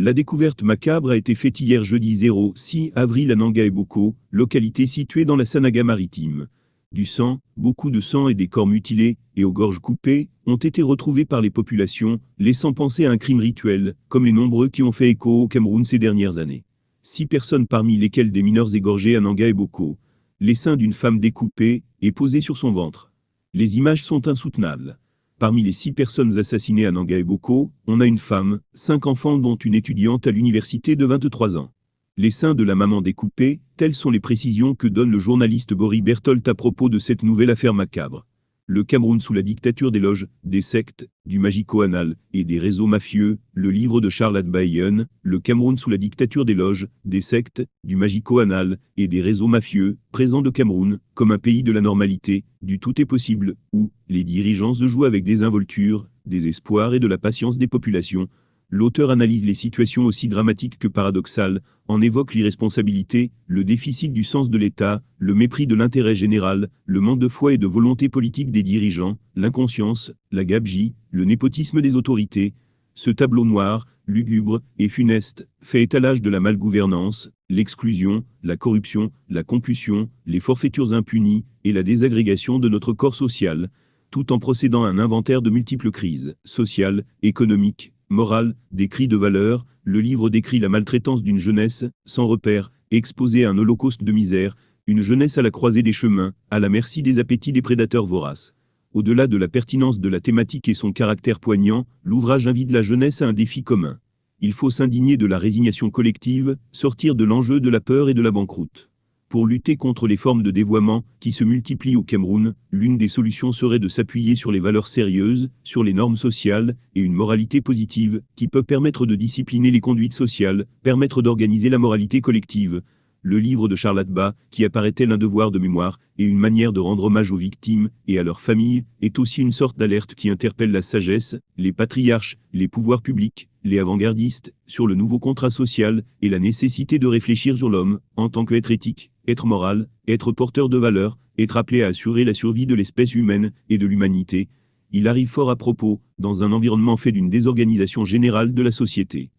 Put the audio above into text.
La découverte macabre a été faite hier jeudi 6 avril à Nangaeboko, localité située dans la Sanaga-Maritime. Du sang, beaucoup de sang et des corps mutilés, et aux gorges coupées, ont été retrouvés par les populations, laissant penser à un crime rituel, comme les nombreux qui ont fait écho au Cameroun ces dernières années. 6 personnes parmi lesquelles des mineurs égorgés à Nangaeboko. Les seins d'une femme découpés et posés sur son ventre. Les images sont insoutenables. Parmi les 6 personnes assassinées à Nangaeboko, on a une femme, 5 enfants dont une étudiante à l'université de 23 ans. Les seins de la maman découpés, telles sont les précisions que donne le journaliste Boris Berthold à propos de cette nouvelle affaire macabre. Le Cameroun sous la dictature des loges, des sectes, du magico-anal et des réseaux mafieux, le livre de Charlotte Bayen, Le Cameroun sous la dictature des loges, des sectes, du magico-anal et des réseaux mafieux, présent de Cameroun, comme un pays de la normalité, du tout est possible, où les dirigeants se jouent avec des involtures, des espoirs et de la patience des populations. L'auteur analyse les situations aussi dramatiques que paradoxales, en évoque l'irresponsabilité, le déficit du sens de l'État, le mépris de l'intérêt général, le manque de foi et de volonté politique des dirigeants, l'inconscience, la gabegie, le népotisme des autorités. Ce tableau noir, lugubre et funeste, fait étalage de la malgouvernance, l'exclusion, la corruption, la compulsion, les forfaitures impunies et la désagrégation de notre corps social, tout en procédant à un inventaire de multiples crises, sociales, économiques, morale, des cris de valeur, le livre décrit la maltraitance d'une jeunesse, sans repère, exposée à un holocauste de misère, une jeunesse à la croisée des chemins, à la merci des appétits des prédateurs voraces. Au-delà de la pertinence de la thématique et son caractère poignant, l'ouvrage invite la jeunesse à un défi commun. Il faut s'indigner de la résignation collective, sortir de l'enjeu de la peur et de la banqueroute. Pour lutter contre les formes de dévoiement qui se multiplient au Cameroun, l'une des solutions serait de s'appuyer sur les valeurs sérieuses, sur les normes sociales et une moralité positive qui peut permettre de discipliner les conduites sociales, permettre d'organiser la moralité collective. Le livre de Charlotte Ba, qui apparaît tel un devoir de mémoire et une manière de rendre hommage aux victimes et à leurs familles, est aussi une sorte d'alerte qui interpelle la sagesse, les patriarches, les pouvoirs publics, les avant-gardistes, sur le nouveau contrat social et la nécessité de réfléchir sur l'homme en tant qu'être éthique, être moral, être porteur de valeurs, être appelé à assurer la survie de l'espèce humaine et de l'humanité. Il arrive fort à propos, dans un environnement fait d'une désorganisation générale de la société.